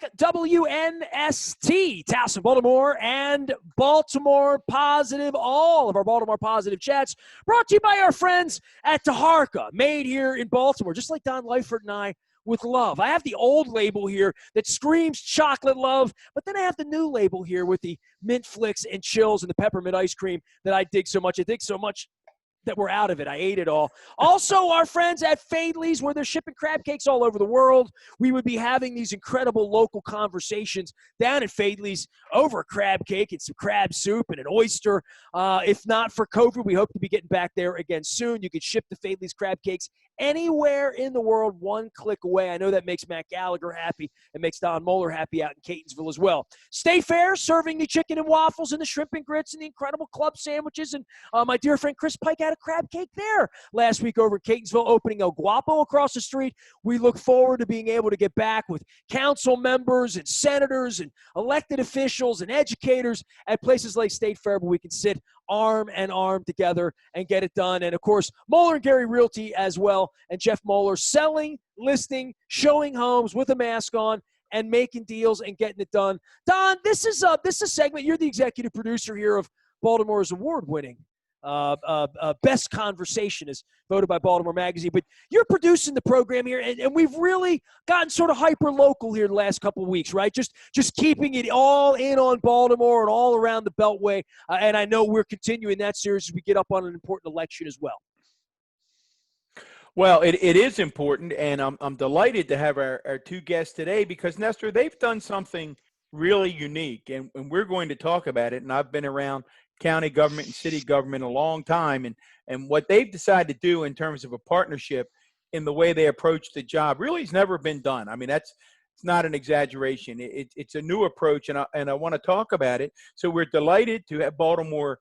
back. WNST, Towson, Baltimore, and Baltimore Positive. All of our Baltimore Positive chats brought to you by our friends at Taharka, made here in Baltimore, just like Don Leifert and I, with love. I have the old label here that screams chocolate love, but then I have the new label here with the mint flicks and chills and the peppermint ice cream that I dig so much. I dig so much that we're out of it. I ate it all. Also, our friends at Fadley's, where they're shipping crab cakes all over the world. We would be having these incredible local conversations down at Fadley's over a crab cake and some crab soup and an oyster. If not for COVID, we hope to be getting back there again soon. You can ship the Fadley's crab cakes anywhere in the world, one click away. I know that makes Matt Gallagher happy and makes Don Moeller happy out in Catonsville as well. Stay Fair, serving the chicken and waffles and the shrimp and grits and the incredible club sandwiches. And my dear friend Chris Pike had a crab cake there last week over in Catonsville, opening El Guapo across the street. We look forward to being able to get back with council members and senators and elected officials and educators at places like State Fair, where we can sit arm in arm together and get it done. And, of course, Moeller and Gary Realty as well, and Jeff Moeller selling, listing, showing homes with a mask on and making deals and getting it done. Don, this is a segment. You're the executive producer here of Baltimore's award-winning Best Conversation, is voted by Baltimore Magazine. But you're producing the program here, and we've really gotten sort of hyper-local here the last couple of weeks, right? Just keeping it all in on Baltimore and all around the Beltway. And I know we're continuing that series as we get up on an important election as well. Well, it is important, and I'm delighted to have our two guests today because, Nestor, they've done something really unique, and we're going to talk about it. And I've been around county government and city government a long time, and what they've decided to do in terms of a partnership in the way they approach the job really has never been done. I mean, it's not an exaggeration. It's a new approach, and I want to talk about it. So we're delighted to have Baltimore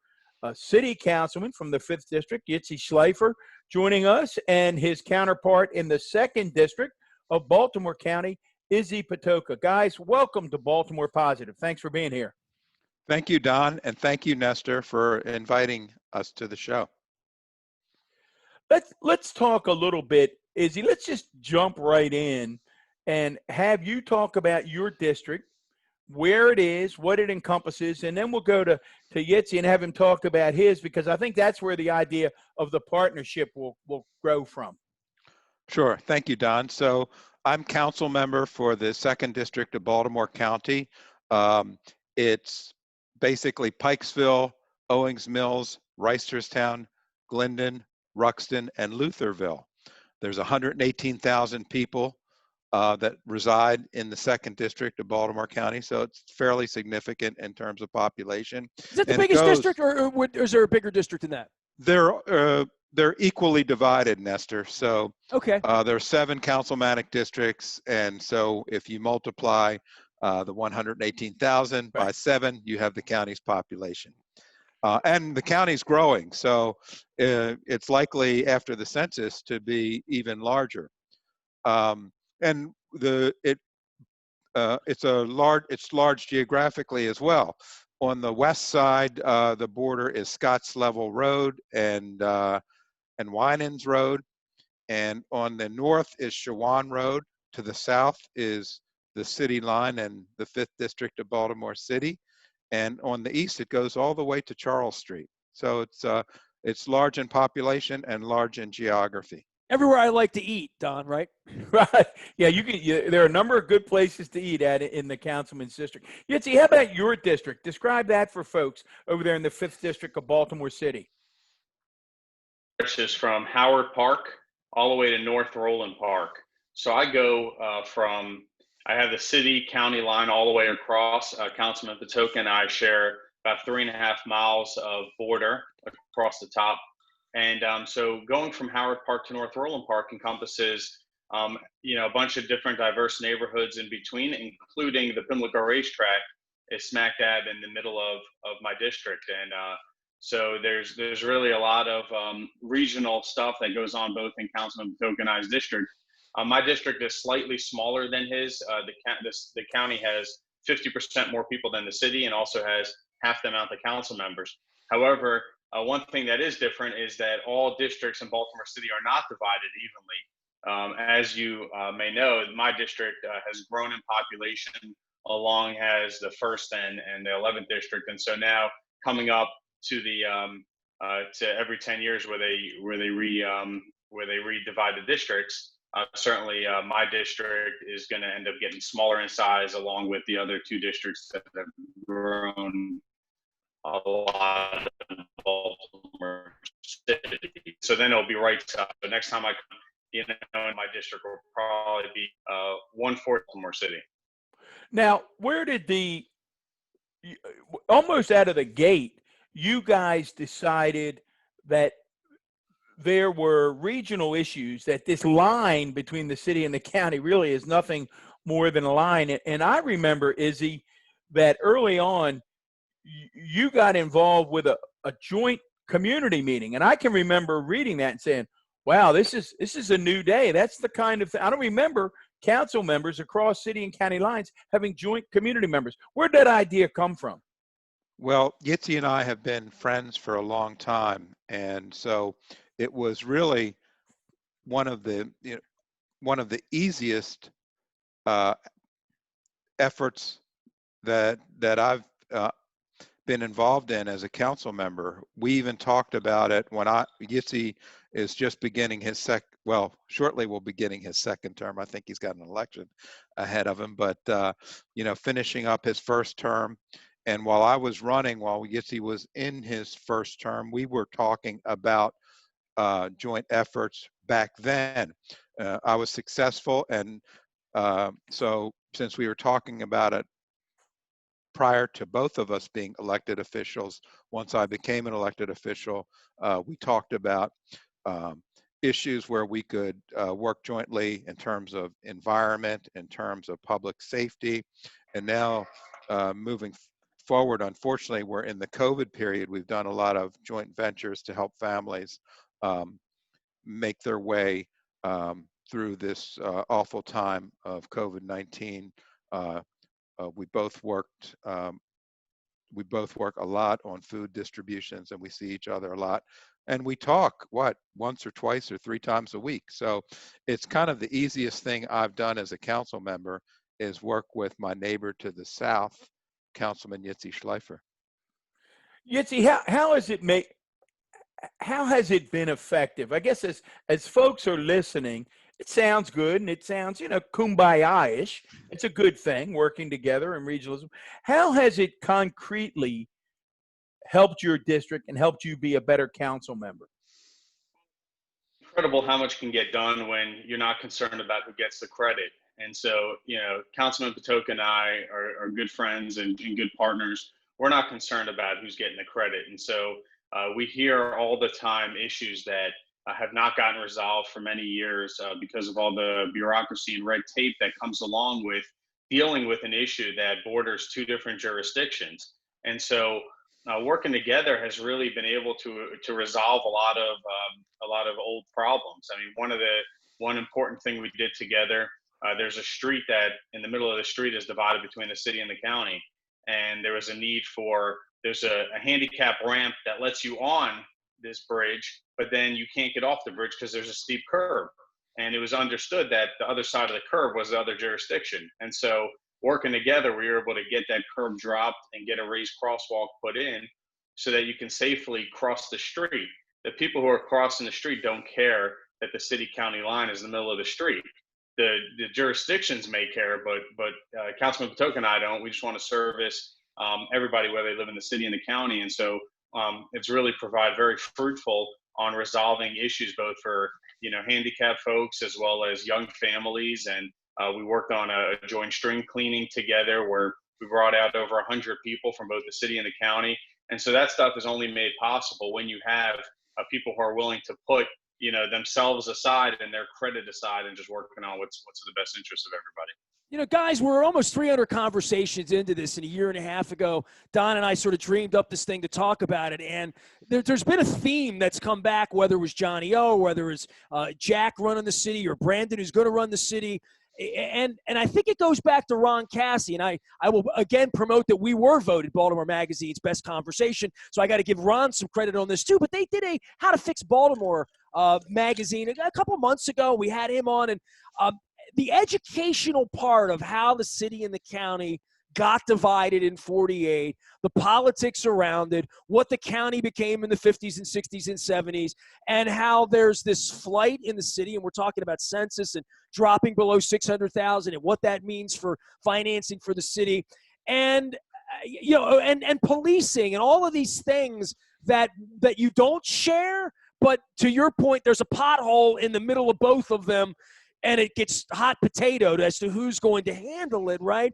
City Councilman from the 5th District, Yitzy Schleifer, joining us, and his counterpart in the 2nd District of Baltimore County, Izzy Patoka. Guys, welcome to Baltimore Positive. Thanks for being here. Thank you, Don, and thank you, Nestor, for inviting us to the show. Let's talk a little bit, Izzy. Let's just jump right in and have you talk about your district, where it is, what it encompasses, and then we'll go to Yitzy and have him talk about his, because I think that's where the idea of the partnership will grow from. Sure. Thank you, Don. So I'm council member for the 2nd District of Baltimore County. It's basically Pikesville, Owings Mills, Reisterstown, Glendon, Ruxton, and Lutherville. There's 118,000 people that reside in the 2nd District of Baltimore County, so it's fairly significant in terms of population. Is that the biggest district, or is there a bigger district than that? They're equally divided, Nestor. So okay. There are 7 councilmanic districts, and so if you multiply the 118,000 by 7, you have the county's population. And the county's growing, so it's likely after the census to be even larger. And it's large geographically as well. On the west side, the border is Scotts Level Road and Winans Road, and on the north is Shawan Road. To the south is the city line and the 5th District of Baltimore City, and on the east it goes all the way to Charles Street. So it's large in population and large in geography. Everywhere I like to eat, Don, right? Right. Yeah, there are a number of good places to eat at in the councilman's district. Yitzy, how about your district? Describe that for folks over there in the 5th District of Baltimore City. This is from Howard Park all the way to North Roland Park. So I go I have the city-county line all the way across. Councilman Patoka and I share about 3.5 miles of border across the top. And so going from Howard Park to North Roland Park encompasses, a bunch of different diverse neighborhoods in between, including the Pimlico Racetrack is smack dab in the middle of my district. And so there's really a lot of regional stuff that goes on both in Councilman Patoka and I's district. My district is slightly smaller than his. The county has 50% more people than the city and also has half the amount of council members. However, one thing that is different is that all districts in Baltimore City are not divided evenly. As you may know, my district has grown in population, along as the 1st and the 11th district, and so now coming up to the to every 10 years where they redivide the districts. Certainly, my district is going to end up getting smaller in size, along with the other 2 districts that have grown a lot in Baltimore City. So then it'll be right side. The next time I come, in my district will probably be 1/4 Baltimore City. Now, where did almost out of the gate, you guys decided that there were regional issues, that this line between the city and the county really is nothing more than a line. And I remember, Izzy, that early on, you got involved with a joint community meeting. And I can remember reading that and saying, wow, this is a new day. That's the kind of thing. I don't remember council members across city and county lines having joint community members. Where'd that idea come from? Well, Yitzy and I have been friends for a long time, and so it was really one of the easiest efforts that I've been involved in as a council member. We even talked about it when Yitzy is just beginning his shortly will be beginning his 2nd term. I think he's got an election ahead of him, but finishing up his 1st term. And while I was running, while Yitzy was in his 1st term, we were talking about joint efforts back then. I was successful, and so since we were talking about it prior to both of us being elected officials, once I became an elected official, we talked about issues where we could work jointly in terms of environment, in terms of public safety. And now moving forward, unfortunately, we're in the COVID period. We've done a lot of joint ventures to help families make their way through this awful time of COVID-19. We both work a lot on food distributions, and we see each other a lot, and we talk once or twice or 3 times a week. So it's kind of the easiest thing I've done as a council member is work with my neighbor to the south, Councilman Yitzy Schleifer. Yitzy, how has it been effective? I guess as folks are listening, it sounds good, and it sounds, kumbaya-ish. It's a good thing, working together in regionalism. How has it concretely helped your district and helped you be a better council member? Incredible how much can get done when you're not concerned about who gets the credit. And so, Councilman Patoka and I are good friends and good partners. We're not concerned about who's getting the credit. And so we hear all the time issues that have not gotten resolved for many years because of all the bureaucracy and red tape that comes along with dealing with an issue that borders 2 different jurisdictions. And so working together has really been able to resolve a lot of old problems. I mean, one important thing we did together, there's a street that in the middle of the street is divided between the city and the county. And there was a need there's a handicap ramp that lets you on this bridge, but then you can't get off the bridge because there's a steep curb. And it was understood that the other side of the curb was the other jurisdiction. And so working together, we were able to get that curb dropped and get a raised crosswalk put in so that you can safely cross the street. The people who are crossing the street don't care that the city-county line is in the middle of the street. The jurisdictions may care, but Councilman Patoka and I don't. We just want to service everybody, whether they live in the city and the county. And so it's really very fruitful on resolving issues both for handicapped folks as well as young families. And we worked on a joint string cleaning together where we brought out over 100 people from both the city and the county. And so that stuff is only made possible when you have people who are willing to put themselves aside and their credit aside and just working on what's in the best interest of everybody. Guys, we're almost 300 conversations into this, and a year and a half ago, Don and I sort of dreamed up this thing to talk about it, and there's been a theme that's come back, whether it was Johnny O, whether it's Jack running the city, or Brandon who's going to run the city, and I think it goes back to Ron Cassie, and I will again promote that we were voted Baltimore Magazine's best conversation, so I got to give Ron some credit on this too, but they did a How to Fix Baltimore magazine a couple months ago. We had him on, and the educational part of how the city and the county got divided in 48, the politics around it, what the county became in the 50s and 60s and 70s, and how there's this flight in the city, and we're talking about census and dropping below 600,000 and what that means for financing for the city, and and policing and all of these things that you don't share, but to your point, there's a pothole in the middle of both of them, and it gets hot potatoed as to who's going to handle it, right?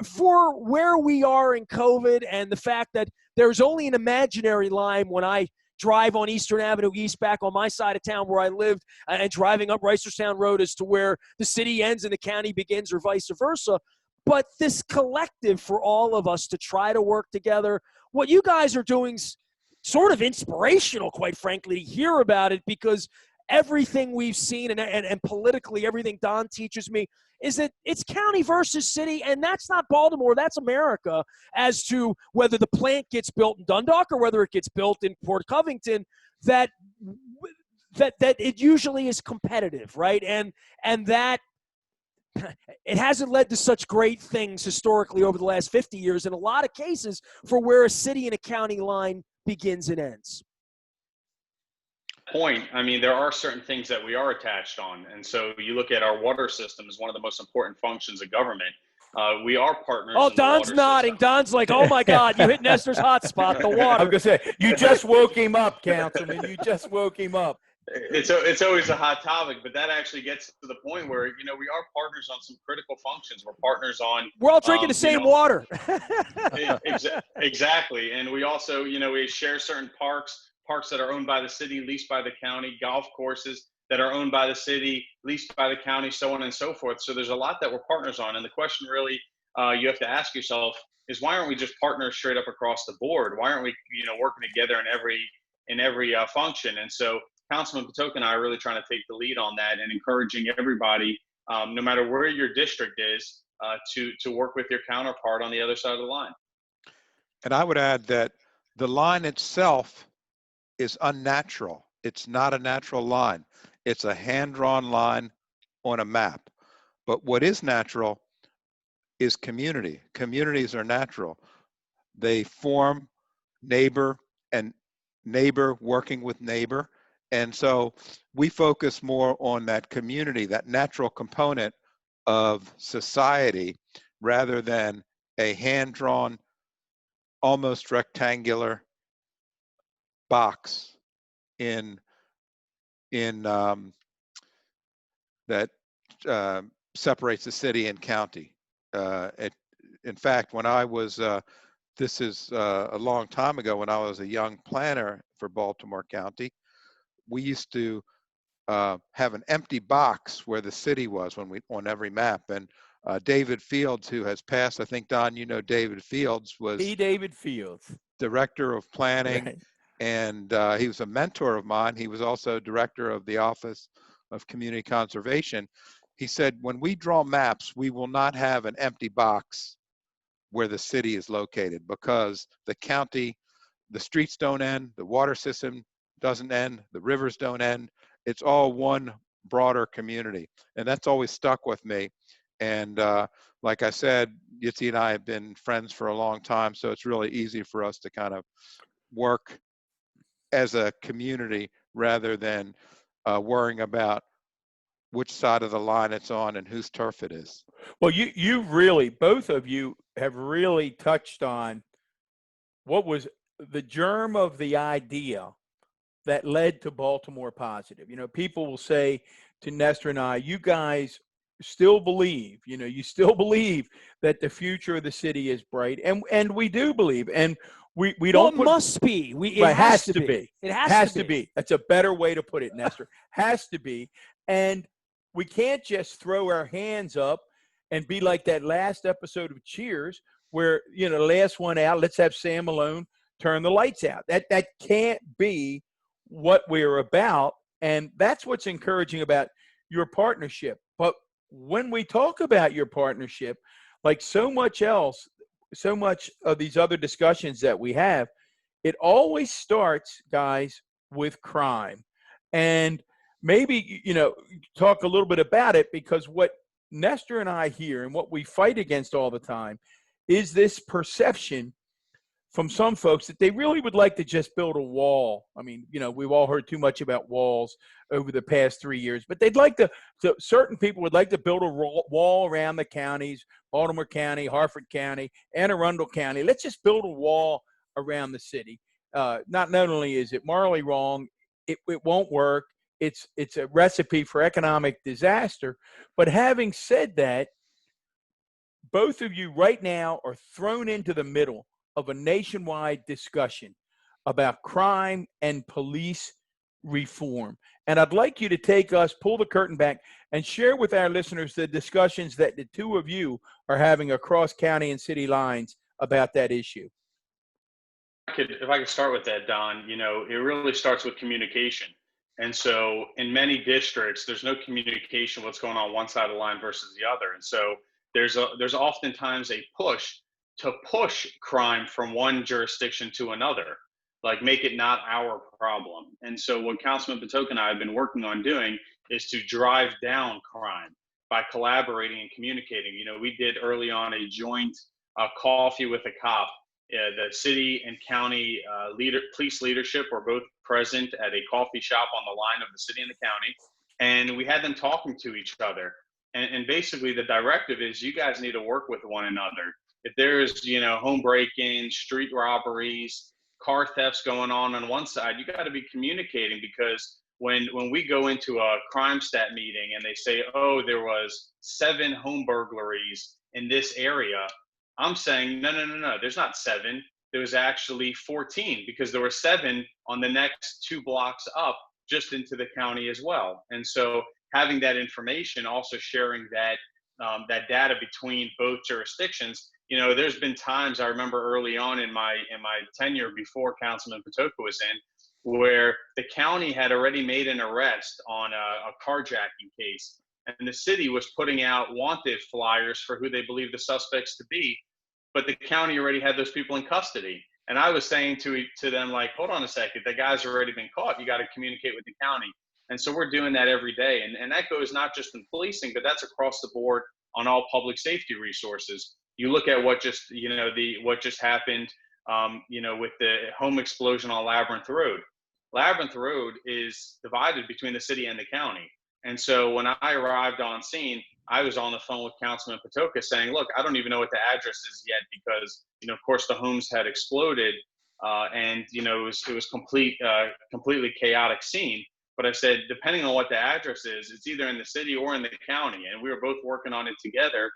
For where we are in COVID and the fact that there's only an imaginary line when I drive on Eastern Avenue East back on my side of town where I lived and driving up Reisterstown Road as to where the city ends and the county begins or vice versa. But this collective for all of us to try to work together, what you guys are doing is sort of inspirational, quite frankly, to hear about it, because everything we've seen and politically everything Don teaches me is that it's county versus city, and that's not Baltimore, that's America, as to whether the plant gets built in Dundalk or whether it gets built in Port Covington, that it usually is competitive, right? And that it hasn't led to such great things historically over the last 50 years in a lot of cases for where a city and a county line begins and ends. Point. I mean, there are certain things that we are attached on. And so you look at our water system as one of the most important functions of government. We are partners. Oh, Don's nodding. System. Don's like, oh my God, you hit Nestor's hot spot, the water. I was going to say, you just woke him up, Councilman. You just woke him up. It's always a hot topic, but that actually gets to the point where, we are partners on some critical functions. We're partners on. We're all drinking the same water. Exactly. And we also, we share certain parks that are owned by the city, leased by the county, golf courses that are owned by the city, leased by the county, so on and so forth. So there's a lot that we're partners on. And the question really you have to ask yourself is, why aren't we just partners straight up across the board? Why aren't we, working together in every function? And so Councilman Patoka and I are really trying to take the lead on that and encouraging everybody, no matter where your district is, to work with your counterpart on the other side of the line. And I would add that the line itself is unnatural. It's not a natural line. It's a hand-drawn line on a map. But what is natural is community. Communities are natural. They form neighbor and neighbor working with neighbor. And so we focus more on that community, that natural component of society, rather than a hand-drawn, almost rectangular box in that separates the city and county. In fact, when I was, this is a long time ago, when I was a young planner for Baltimore County, we used to have an empty box where the city was on every map. And David Fields, who has passed, I think, Don, David Fields was David Fields, director of planning. Right. And he was a mentor of mine. He was also director of the Office of Community Conservation. He said, when we draw maps, we will not have an empty box where the city is located, because the county, the streets don't end, the water system doesn't end, the rivers don't end. It's all one broader community. And that's always stuck with me. And like I said, Yitzy and I have been friends for a long time, so it's really easy for us to kind of work as a community rather than worrying about which side of the line it's on and whose turf it is. Well, you really, both of you have really touched on what was the germ of the idea that led to Baltimore Positive. People will say to Nestor and I, you guys still believe, you still believe that the future of the city is bright. And we do believe. And we don't must be. It has to be. It has to be. That's a better way to put it, Nestor. Has to be. And we can't just throw our hands up and be like that last episode of Cheers where, the last one out, let's have Sam Malone turn the lights out. That can't be what we're about. And that's what's encouraging about your partnership. But when we talk about your partnership, like so much else, so much of these other discussions that we have, it always starts, guys, with crime. And maybe, talk a little bit about it, because what Nestor and I hear and what we fight against all the time is this perception from some folks that they really would like to just build a wall. I mean, we've all heard too much about walls over the past 3 years, but they'd like to certain people would like to build a wall around the counties, Baltimore County, Harford County, Anne Arundel County. Let's just build a wall around the city. Not only is it morally wrong, it won't work. It's a recipe for economic disaster. But having said that, both of you right now are thrown into the middle of a nationwide discussion about crime and police reform. And I'd like you to pull the curtain back and share with our listeners the discussions that the two of you are having across county and city lines about that issue. If I could start with that, Don, it really starts with communication. And so in many districts, there's no communication what's going on one side of the line versus the other. And so there's oftentimes a push to push crime from one jurisdiction to another, like make it not our problem. And so what Councilman Patoka and I have been working on doing is to drive down crime by collaborating and communicating. We did early on a joint coffee with a cop. The city and county police leadership were both present at a coffee shop on the line of the city and the county, and we had them talking to each other. And basically, the directive is you guys need to work with one another. If there's home break-ins, street robberies, car thefts going on one side, you got to be communicating, because when we go into a crime stat meeting and they say, oh, there was 7 home burglaries in this area, I'm saying, no, there's not 7. There was actually 14, because there were 7 on the next 2 blocks up just into the county as well. And so having that information, also sharing that data between both jurisdictions, there's been times I remember early on in my tenure before Councilman Patoka was in, where the county had already made an arrest on a carjacking case, and the city was putting out wanted flyers for who they believe the suspects to be, but the county already had those people in custody. And I was saying to them, like, hold on a second, the guy's already been caught. You got to communicate with the county. And so we're doing that every day. And that goes not just in policing, but that's across the board on all public safety resources. You look at what just, what just happened, with the home explosion on Labyrinth Road. Labyrinth Road is divided between the city and the county. And so when I arrived on scene, I was on the phone with Councilman Patoka saying, look, I don't even know what the address is yet, because, of course, the homes had exploded, and, it was completely chaotic scene. But I said, depending on what the address is, it's either in the city or in the county. And we were both working on it together,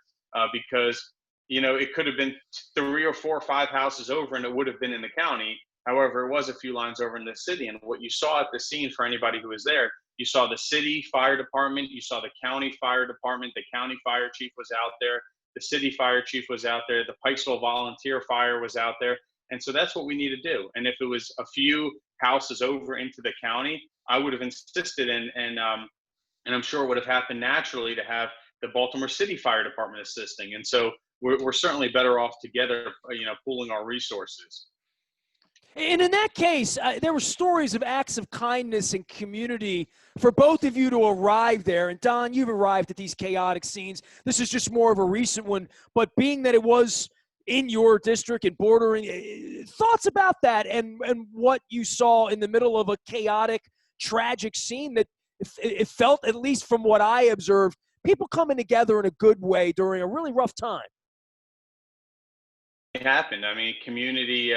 because, it could have been 3 or 4 or 5 houses over and it would have been in the county. However, it was a few lines over in the city. And what you saw at the scene, for anybody who was there, you saw the city fire department, you saw the county fire department, the county fire chief was out there, the city fire chief was out there, the Pikesville volunteer fire was out there. And so that's what we need to do. And if it was a few houses over into the county, I would have insisted, and I'm sure it would have happened naturally, to have the Baltimore City Fire Department assisting. And so we're certainly better off together, pooling our resources. And in that case, there were stories of acts of kindness and community for both of you to arrive there. And Don, you've arrived at these chaotic scenes. This is just more of a recent one. But being that it was in your district and bordering, thoughts about that and what you saw in the middle of a chaotic, tragic scene that it felt, at least from what I observed, people coming together in a good way during a really rough time. It happened. I mean, community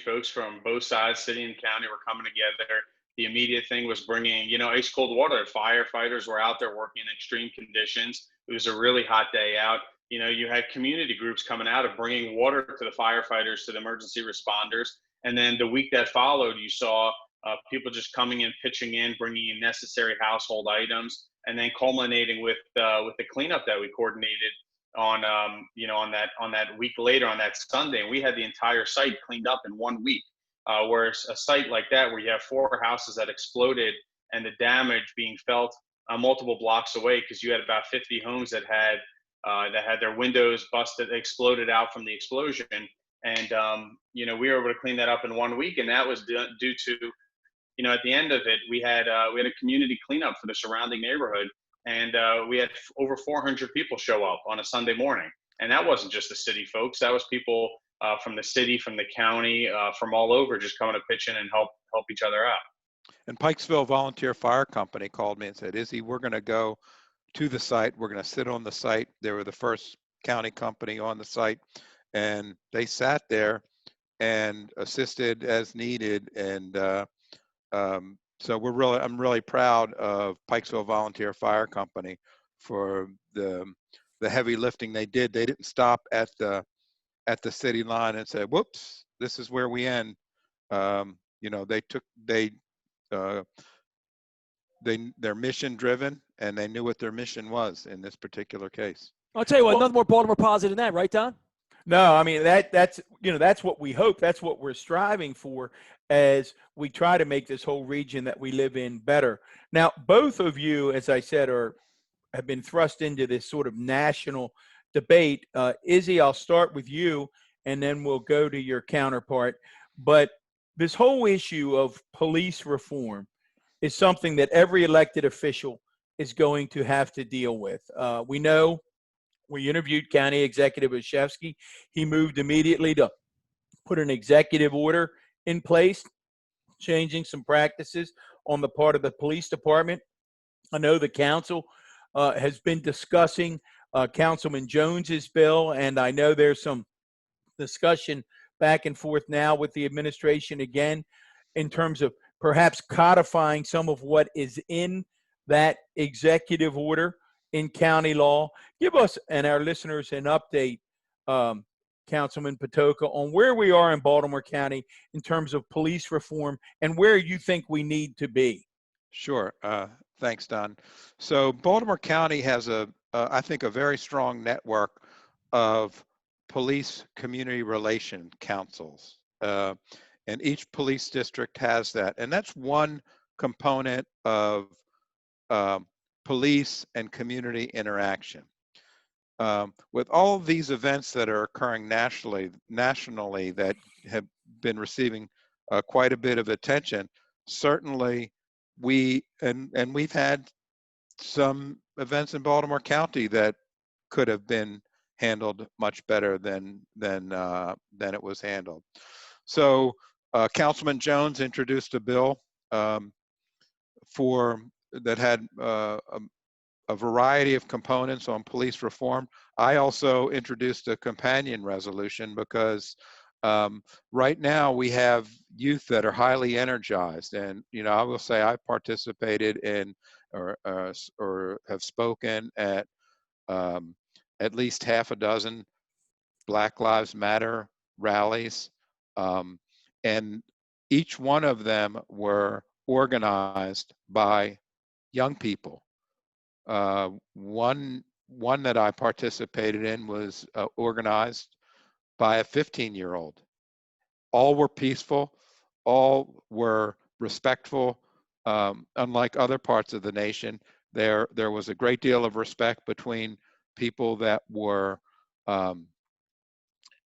folks from both sides, city and county, were coming together. The immediate thing was bringing, ice cold water. Firefighters were out there working in extreme conditions. It was a really hot day out. You had community groups coming out of bringing water to the firefighters, to the emergency responders. And then the week that followed, you saw people just coming in, pitching in, bringing in necessary household items, and then culminating with the cleanup that we coordinated on that week later, on that Sunday. And we had the entire site cleaned up in 1 week, whereas a site like that, where you have 4 houses that exploded and the damage being felt multiple blocks away, because you had about 50 homes that had their windows exploded out from the explosion. And we were able to clean that up in 1 week, and that was due to at the end of it, we had a community cleanup for the surrounding neighborhood, and we had over 400 people show up on a Sunday morning. And that wasn't just the city folks; that was people from the city, from the county, from all over, just coming to pitch in and help each other out. And Pikesville Volunteer Fire Company called me and said, Izzy, we're going to go to the site. We're going to sit on the site. They were the first county company on the site, and they sat there and assisted as needed. And so I'm really proud of Pikesville Volunteer Fire Company for the heavy lifting they did. They didn't stop at the city line and say, "Whoops, this is where we end." They're mission driven, and they knew what their mission was in this particular case. I'll tell you what, Well, nothing more Baltimore positive than that, right, Don? No, I mean that's what we hope. That's what we're striving for as we try to make this whole region that we live in better. Now, both of you, as I said, have been thrust into this sort of national debate. Izzy, I'll start with you, and then we'll go to your counterpart. But this whole issue of police reform is something that every elected official is going to have to deal with. We know. We interviewed County Executive Oshevsky. He moved immediately to put an executive order in place, changing some practices on the part of the police department. I know the council has been discussing Councilman Jones's bill, and I know there's some discussion back and forth now with the administration again in terms of perhaps codifying some of what is in that executive order in county law. Give us and our listeners an update, Councilman Patoka, on where we are in Baltimore County in terms of police reform and where you think we need to be. Sure. Thanks, Don. So Baltimore County has I think, a very strong network of police community relation councils. And each police district has that. And that's one component of police and community interaction. With all of these events that are occurring nationally that have been receiving quite a bit of attention, certainly we've had some events in Baltimore County that could have been handled much better than it was handled. So Councilman Jones introduced a bill that had a variety of components on police reform. I also introduced a companion resolution because right now we have youth that are highly energized, and I will say I participated in or have spoken at least half a dozen Black Lives Matter rallies, and each one of them were organized by young people. One that I participated in was organized by a 15-year-old. All were peaceful, all were respectful. Unlike other parts of the nation, there was a great deal of respect between people that were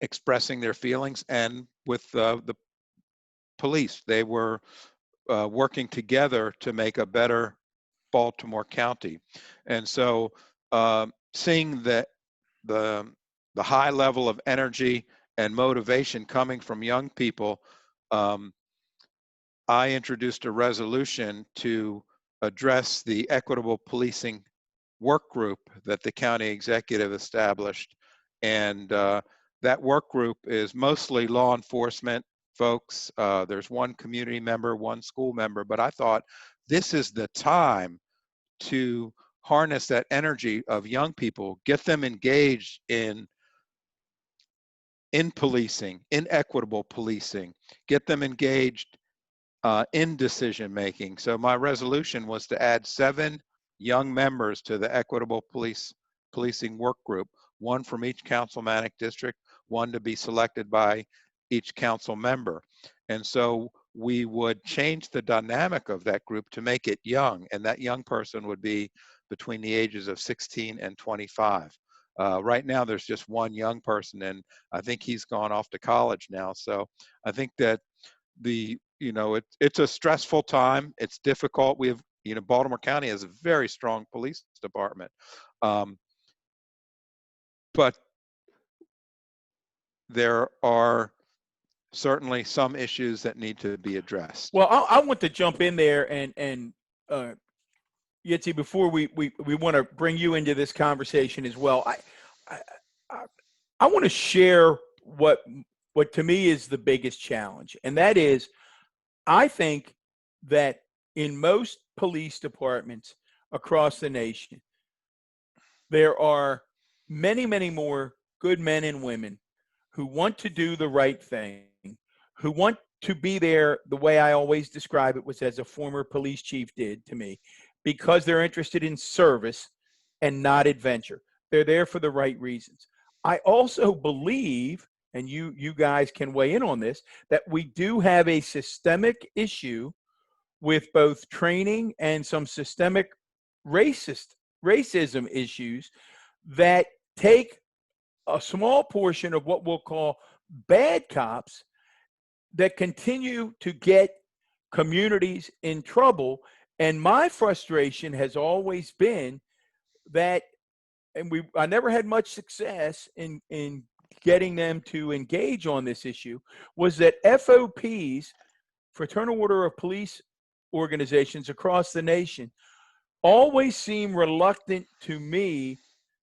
expressing their feelings and with the police. They were working together to make a better Baltimore County. And so seeing that the high level of energy and motivation coming from young people, I introduced a resolution to address the equitable policing work group that the county executive established. And that work group is mostly law enforcement folks. There's one community member, one school member, but I thought this is the time to harness that energy of young people, get them engaged in policing, in equitable policing, get them engaged in decision making. So my resolution was to add 7 young members to the equitable policing work group, one from each councilmanic district, one to be selected by each council member. And so we would change the dynamic of that group to make it young, and that young person would be between the ages of 16 and 25. Right now there's just one young person, and I think he's gone off to college now. So I think that it's a stressful time. It's difficult. We have, Baltimore County has a very strong police department. But there are certainly some issues that need to be addressed. Well, I want to jump in there and Yitzy, before we want to bring you into this conversation as well. I want to share what to me is the biggest challenge, and that is, I think that in most police departments across the nation, there are many, many more good men and women who want to do the right thing, who want to be there the way I always describe it, was as a former police chief did to me, because they're interested in service and not adventure. They're there for the right reasons. I also believe, and you guys can weigh in on this, that we do have a systemic issue with both training and some systemic racism issues that take a small portion of what we'll call bad cops that continue to get communities in trouble. And my frustration has always been that, and I never had much success in getting them to engage on this issue, was that FOPs, Fraternal Order of Police organizations across the nation, always seem reluctant to me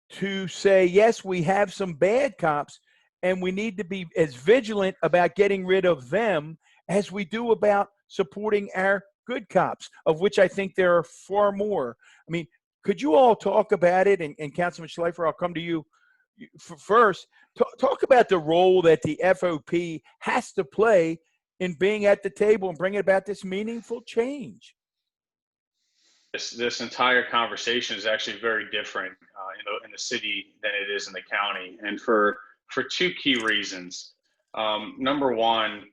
to say, yes, we have some bad cops and we need to be as vigilant about getting rid of them as we do about supporting our good cops, of which I think there are far more. I mean, could you all talk about it? And Councilman Schleifer, I'll come to you first. Talk about the role that the FOP has to play in being at the table and bringing about this meaningful change. This entire conversation is actually very different in the city than it is in the county, and for two key reasons. Number one,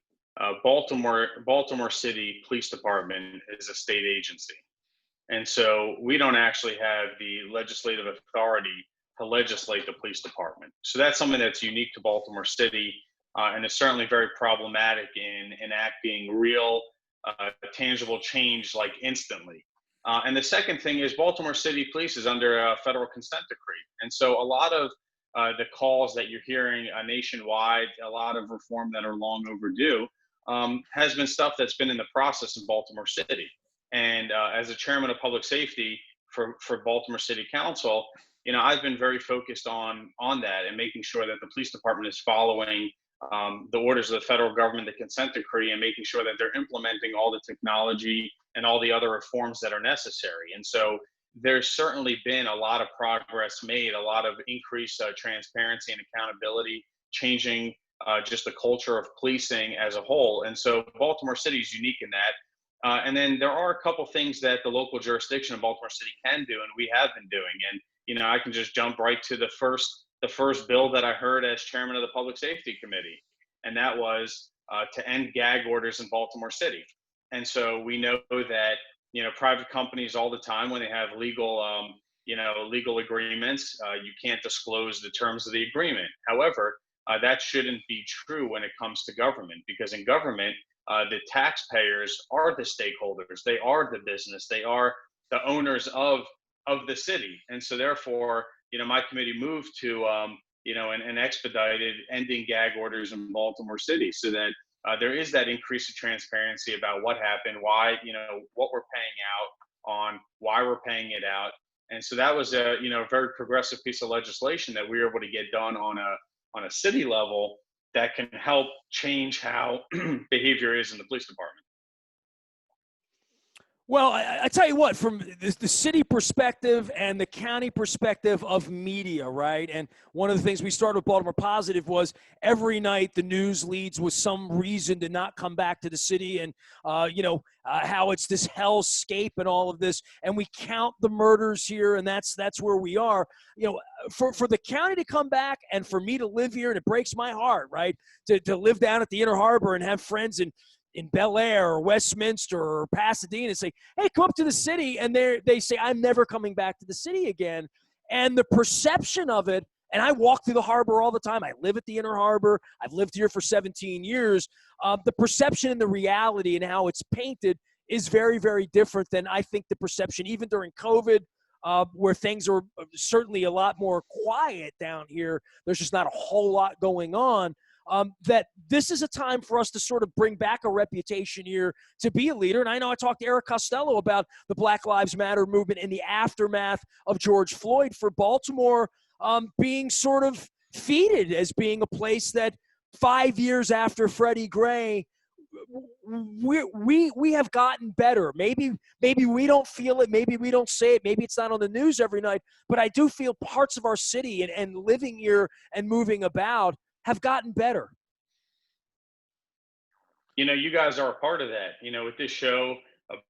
Baltimore City Police Department is a state agency, and so we don't actually have the legislative authority to legislate the police department. So that's something that's unique to Baltimore City, and it's certainly very problematic in enacting real, tangible change like instantly. And the second thing is Baltimore City Police is under a federal consent decree. And so a lot of the calls that you're hearing nationwide, a lot of reform that are long overdue, has been stuff that's been in the process in Baltimore City. And as a chairman of public safety for Baltimore City Council, I've been very focused on that and making sure that the police department is following the orders of the federal government, the consent decree, and making sure that they're implementing all the technology and all the other reforms that are necessary. And so there's certainly been a lot of progress made, a lot of increased transparency and accountability, changing just the culture of policing as a whole. And so Baltimore City is unique in that. And then there are a couple things that the local jurisdiction of Baltimore City can do, and we have been doing. And I can just jump right to the first bill that I heard as chairman of the Public Safety Committee, and that was to end gag orders in Baltimore City. And so we know that private companies all the time, when they have legal agreements, you can't disclose the terms of the agreement. However, that shouldn't be true when it comes to government, because in government, the taxpayers are the stakeholders. They are the business. They are the owners of the city. And so therefore, my committee moved to, an expedited ending gag orders in Baltimore City, so that there is that increase of transparency about what happened, why, what we're paying out on, why we're paying it out. And so that was a, very progressive piece of legislation that we were able to get done on a city level that can help change how behavior is in the police department. Well, I tell you what, from the city perspective and the county perspective of media, right? And one of the things we started with Baltimore Positive was every night the news leads with some reason to not come back to the city, and, how it's this hellscape and all of this. And we count the murders here, and that's where we are. For the county to come back and for me to live here, and it breaks my heart, right, to live down at the Inner Harbor and have friends in Bel Air or Westminster or Pasadena and say, hey, come up to the city. And they say, I'm never coming back to the city again. And the perception of it, And I walk through the harbor all the time. I live at the Inner Harbor. I've lived here for 17 years. The perception and the reality and how it's painted is very, very different than I think the perception, even during COVID, where things are certainly a lot more quiet down here. There's just not a whole lot going on. That this is a time for us to sort of bring back a reputation here to be a leader. And I know I talked to Eric Costello about the Black Lives Matter movement in the aftermath of George Floyd, for Baltimore being sort of feted as being a place that 5 years after Freddie Gray, we have gotten better. Maybe we don't feel it. Maybe we don't say it. Maybe it's not on the news every night. But I do feel parts of our city and living here and moving about have gotten better. You guys are a part of that, with this show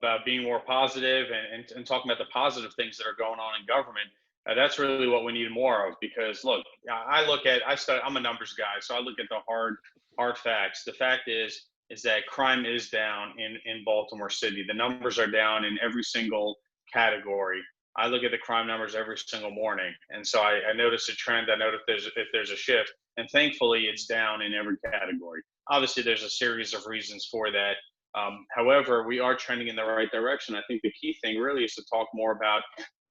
about being more positive and talking about the positive things that are going on in government. That's really what we need more of, because look, I'm a numbers guy, so I look at the hard facts. The fact is that crime is down in Baltimore City. The numbers are down in every single category. I look at the crime numbers every single morning, and so I notice a trend. I notice if there's a shift, and thankfully it's down in every category. Obviously, there's a series of reasons for that. However, we are trending in the right direction. I think the key thing really is to talk more about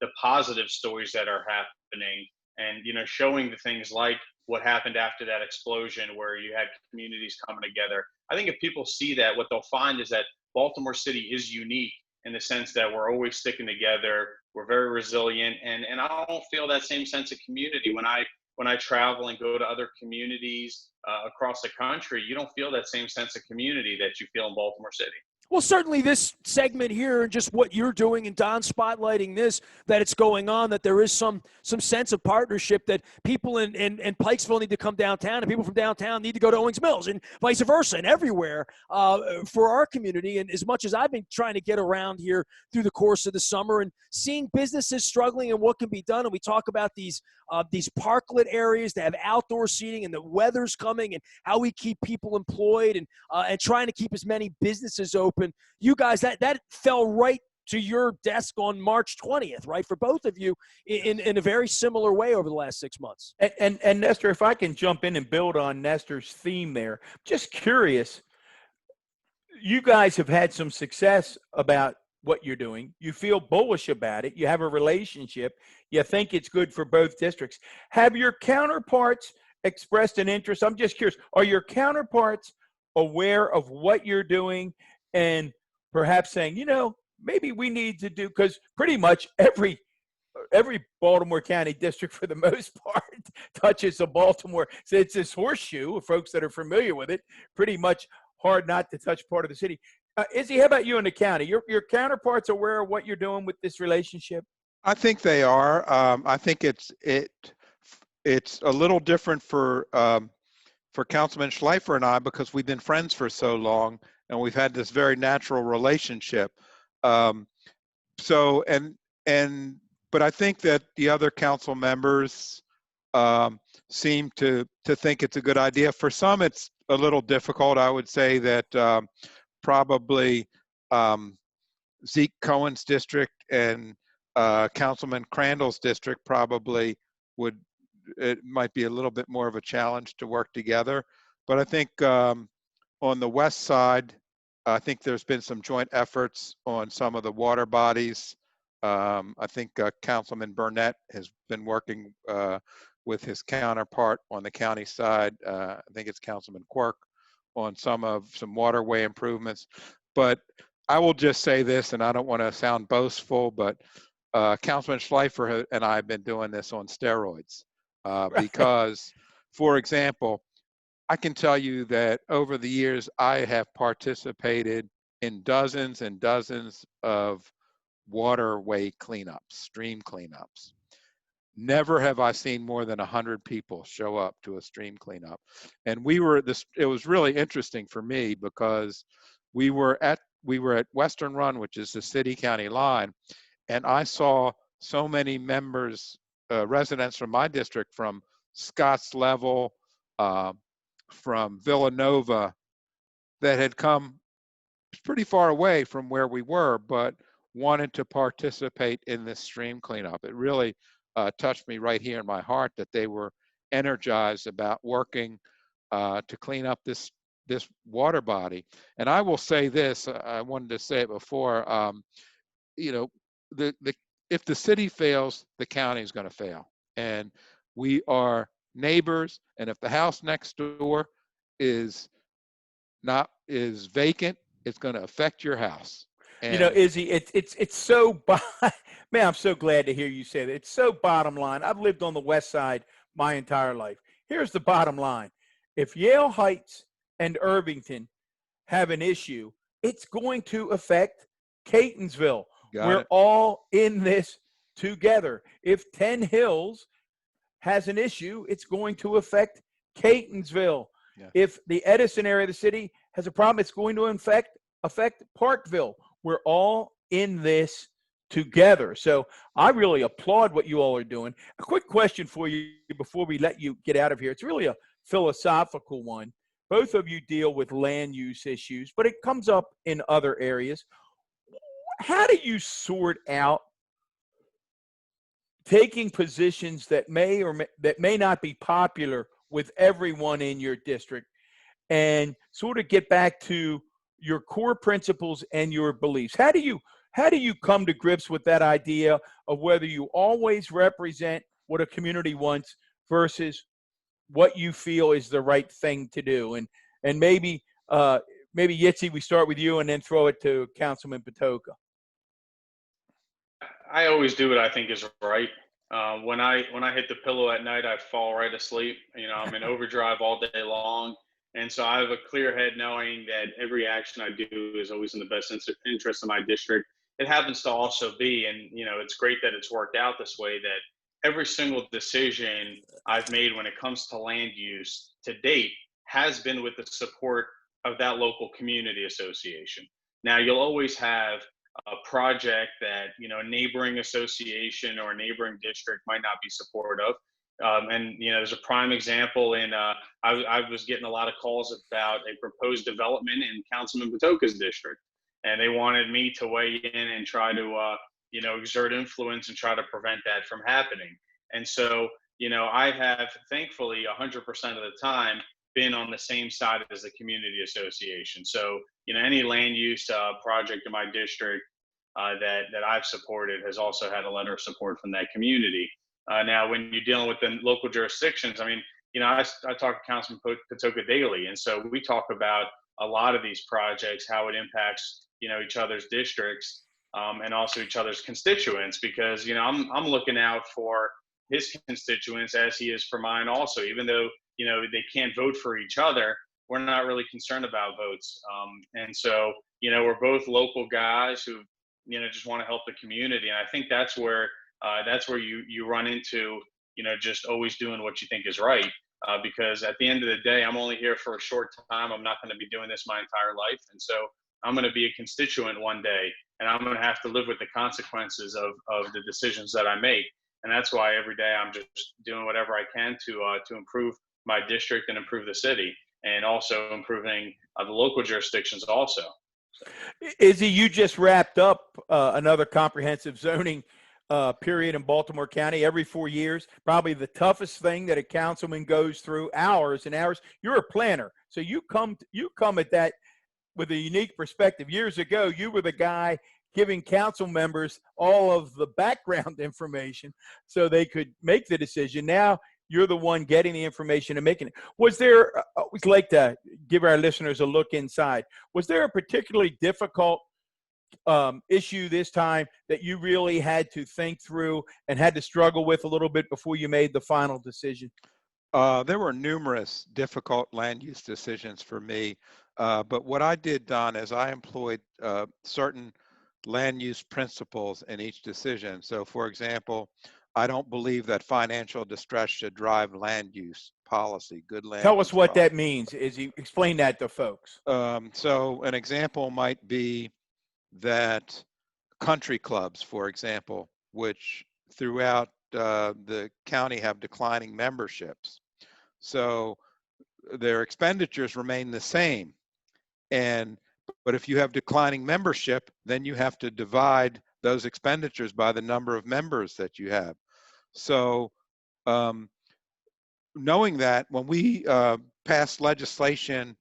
the positive stories that are happening, and showing the things like what happened after that explosion, where you had communities coming together. I think if people see that, what they'll find is that Baltimore City is unique in the sense that we're always sticking together. We're very resilient, and I don't feel that same sense of community when I travel and go to other communities across the country. You don't feel that same sense of community that you feel in Baltimore City. Well, certainly this segment here and just what you're doing and Don spotlighting this, that it's going on, that there is some sense of partnership, that people in Pikesville need to come downtown and people from downtown need to go to Owings Mills and vice versa and everywhere for our community. And as much as I've been trying to get around here through the course of the summer and seeing businesses struggling and what can be done, and we talk about these parklet areas that have outdoor seating and the weather's coming and how we keep people employed and trying to keep as many businesses open. You guys, that fell right to your desk on March 20th, right? For both of you in a very similar way over the last 6 months. And Nestor, if I can jump in and build on Nestor's theme there, just curious, you guys have had some success about what you're doing. You feel bullish about it. You have a relationship. You think it's good for both districts. Have your counterparts expressed an interest? I'm just curious, are your counterparts aware of what you're doing and perhaps saying, maybe we need to do, because pretty much every Baltimore County district for the most part touches the Baltimore. So it's this horseshoe, folks that are familiar with it, pretty much hard not to touch part of the city. Izzy, how about you in the county? Your counterparts aware of what you're doing with this relationship? I think they are. I think it's a little different for Councilman Schleifer and I, because we've been friends for so long and we've had this very natural relationship. But I think that the other council members seem to think it's a good idea. For some, it's a little difficult. I would say that probably Zeke Cohen's district and Councilman Crandall's district probably it might be a little bit more of a challenge to work together. But I think on the west side, I think there's been some joint efforts on some of the water bodies. I think Councilman Burnett has been working with his counterpart on the county side. I think it's Councilman Quirk on some waterway improvements. But I will just say this, and I don't want to sound boastful, but Councilman Schleifer and I have been doing this on steroids because, for example, I can tell you that over the years, I have participated in dozens and dozens of waterway cleanups, stream cleanups. Never have I seen more than 100 people show up to a stream cleanup. And it was really interesting for me because we were at Western Run, which is the city-county line, and I saw so many members, residents from my district, from Scotts Level, from Villanova, that had come pretty far away from where we were, but wanted to participate in this stream cleanup. It really touched me right here in my heart that they were energized about working to clean up this water body. And I will say this, I wanted to say it before, you know, if the city fails, the county is going to fail. And we are neighbors, and if the house next door is vacant, it's going to affect your house. You know, And Izzy, it's so man, I'm so glad to hear you say that. It's so bottom line. I've lived on the west side my entire life. Here's the bottom line. If Yale Heights and Irvington have an issue, it's going to affect Catonsville. We're all in this together. If 10 Hills has an issue, it's going to affect Catonsville. Yeah. If the Edison area of the city has a problem, it's going to affect Parkville. We're all in this together. So I really applaud what you all are doing. A quick question for you before we let you get out of here. It's really a philosophical one. Both of you deal with land use issues, but it comes up in other areas. How do you sort out taking positions that may not be popular with everyone in your district and sort of get back to your core principles and your beliefs? How do you come to grips with that idea of whether you always represent what a community wants versus what you feel is the right thing to do? And maybe Yitzy, we start with you and then throw it to Councilman Patoka. I always do what I think is right. When I hit the pillow at night, I fall right asleep. You know, I'm in overdrive all day long. And so I have a clear head knowing that every action I do is always in the best interest of my district. It happens to also be, and you know, it's great that it's worked out this way, that every single decision I've made when it comes to land use to date has been with the support of that local community association. Now, you'll always have a project that, you know, a neighboring association or a neighboring district might not be supportive. And you know, there's a prime example in I was getting a lot of calls about a proposed development in Councilman Patoka's district, and they wanted me to weigh in and try to you know, exert influence and try to prevent that from happening. And so, you know, I have thankfully 100% of the time been on the same side as the community association. So, you know, any land use project in my district that I've supported has also had a letter of support from that community. Now, when you're dealing with the local jurisdictions, I mean, you know, I talk to Councilman Patoka daily, and so we talk about a lot of these projects, how it impacts, you know, each other's districts and also each other's constituents, because, you know, I'm looking out for his constituents as he is for mine also. Even though, you know, they can't vote for each other, we're not really concerned about votes. And so, you know, we're both local guys who, you know, just want to help the community. And I think that's where you run into, you know, just always doing what you think is right. Because at the end of the day, I'm only here for a short time. I'm not going to be doing this my entire life. And so I'm going to be a constituent one day, and I'm going to have to live with the consequences of the decisions that I make. And that's why every day I'm just doing whatever I can to improve my district and improve the city, and also improving the local jurisdictions also. So. Izzy, you just wrapped up another comprehensive zoning period in Baltimore County every 4 years. Probably the toughest thing that a councilman goes through, hours and hours. You're a planner, so you come at that with a unique perspective. Years ago, you were the guy giving council members all of the background information so they could make the decision. Now you're the one getting the information and making it. Was there, I always like to give our listeners a look inside, was there a particularly difficult issue this time that you really had to think through and had to struggle with a little bit before you made the final decision? There were numerous difficult land use decisions for me, but what I did, Don, is I employed certain land use principles in each decision. So, for example, I don't believe that financial distress should drive land use policy, good land Tell use us what policy. that means. Izzy, explain that to folks. So an example might be that country clubs, for example, which throughout the county have declining memberships. So their expenditures remain the same. But if you have declining membership, then you have to divide those expenditures by the number of members that you have. So knowing that, when we passed legislation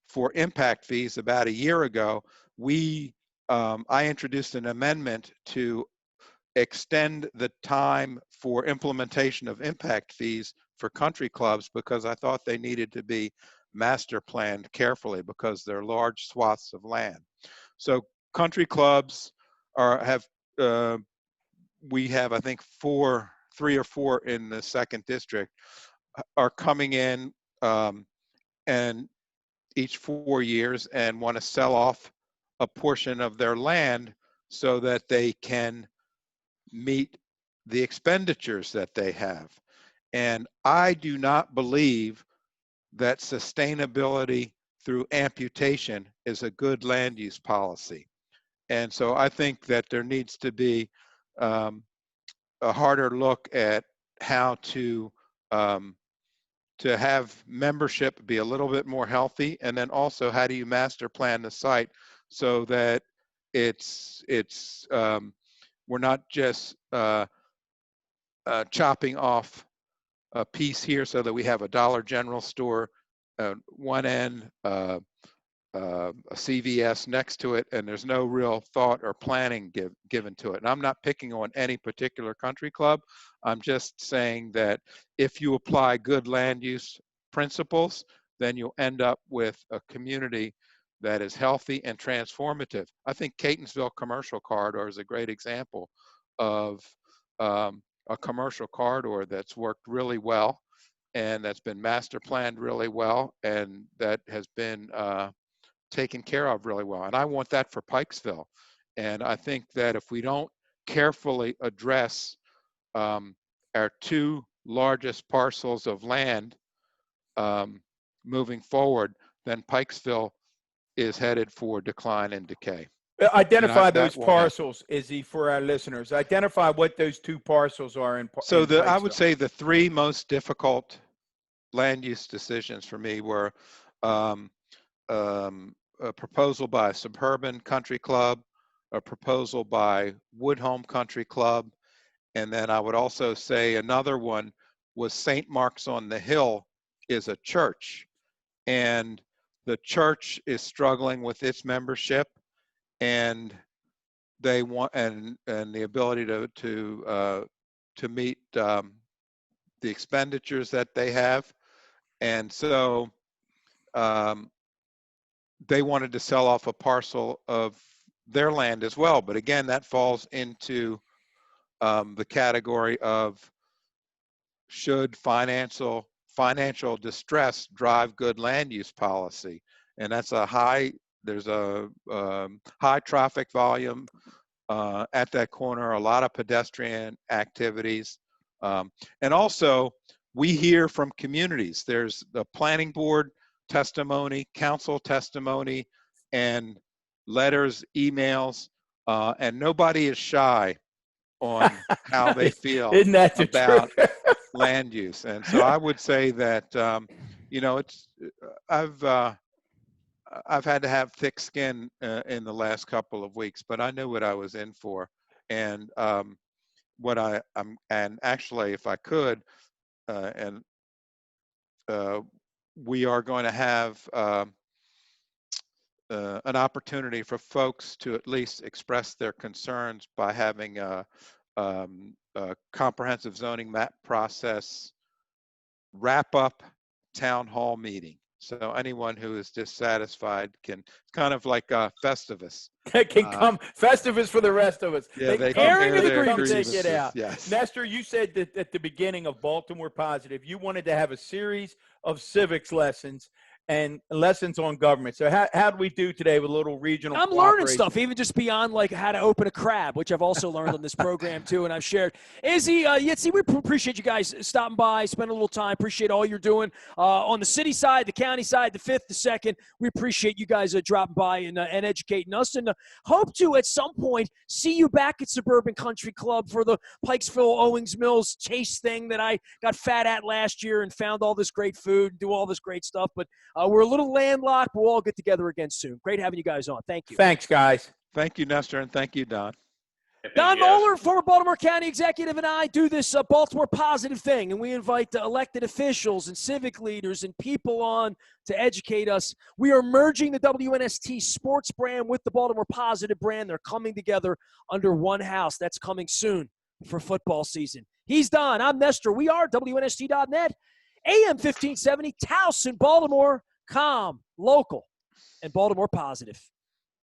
for impact fees about a year ago, I introduced an amendment to extend the time for implementation of impact fees for country clubs, because I thought they needed to be master planned carefully because they're large swaths of land. So country clubs we have, I think, 3 or 4 in the 2nd district are coming in and each 4 years and want to sell off a portion of their land so that they can meet the expenditures that they have. And I do not believe that sustainability through amputation is a good land use policy. And so I think that there needs to be a harder look at how to have membership be a little bit more healthy, and then also how do you master plan the site so that we're not just chopping off a piece here so that we have a Dollar General store one end, a CVS next to it, and there's no real thought or planning given to it. And I'm not picking on any particular country club. I'm just saying that if you apply good land use principles, then you'll end up with a community that is healthy and transformative. I think Catonsville Commercial Corridor is a great example of a commercial corridor that's worked really well, and that's been master planned really well, and that has been taken care of really well. And I want that for Pikesville. And I think that if we don't carefully address our 2 largest parcels of land moving forward, then Pikesville is headed for decline and decay. Identify those won't happen. parcels, Izzy, for our listeners. Identify what those 2 parcels are in So in I would Pikesville. say the 3 most difficult land use decisions for me were a proposal by Suburban Country Club, a proposal by Woodhome Country Club, and then I would also say another one was St. Mark's on the Hill is a church, and the church is struggling with its membership, and they want and the ability to meet the expenditures that they have, and so they wanted to sell off a parcel of their land as well. But again, that falls into the category of should financial distress drive good land use policy, and that's there's a high traffic volume at that corner, a lot of pedestrian activities, and also we hear from communities. There's the planning board testimony, council testimony, and letters, emails, and nobody is shy on how they feel Isn't that the about truth? land use. And so I would say that I've had to have thick skin in the last couple of weeks, but I knew what I was in for. And and actually, if I could, we are going to have an opportunity for folks to at least express their concerns by having a comprehensive zoning map process wrap up town hall meeting. So anyone who is dissatisfied can, it's kind of like Festivus. Can come Festivus for the rest of us. Yeah, they come, can air their come take grievances. it out. Yes. Nestor, you said that at the beginning of Baltimore Positive, you wanted to have a series of civics lessons and lessons on government. So how do we do today with a little regional I'm learning stuff, even just beyond like how to open a crab, which I've also learned on this program too, and I've shared. Izzy, Yitzy, we appreciate you guys stopping by, spending a little time. Appreciate all you're doing on the city side, the county side, the 5th, the 2nd. We appreciate you guys dropping by and educating us, and hope to at some point see you back at Suburban Country Club for the Pikesville Owings Mills Chase thing that I got fat at last year and found all this great food and do all this great stuff. But we're a little landlocked. We'll all get together again soon. Great having you guys on. Thank you. Thanks, guys. Thank you, Nestor, and thank you, Don. Don Moeller, former Baltimore County executive, and I do this Baltimore Positive thing, and we invite elected officials and civic leaders and people on to educate us. We are merging the WNST sports brand with the Baltimore Positive brand. They're coming together under one house. That's coming soon for football season. He's Don. I'm Nestor. We are WNST.net, AM 1570, Towson, Baltimore, calm, local, and Baltimore Positive.